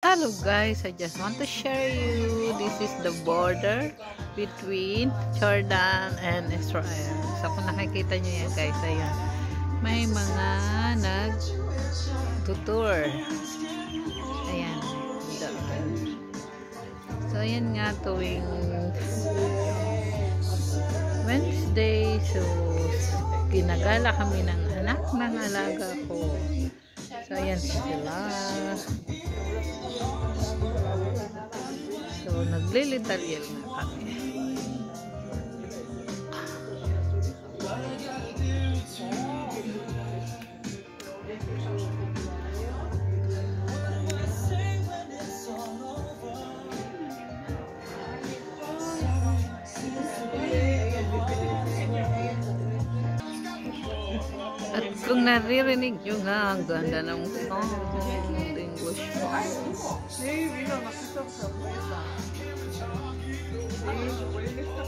Hello guys, I just want to share you, this is the border between Jordan and Israel. So kung nakikita nyo yan guys, ayan, may mga nag-tour. Ayan, doon. So ayan nga, tuwing Wednesday, so ginagala kami ng anak ng alaga ko. So ayan sila. So naglilital-yal na kami. At kung naririnig nyo nga, ang ganda ng song, English song.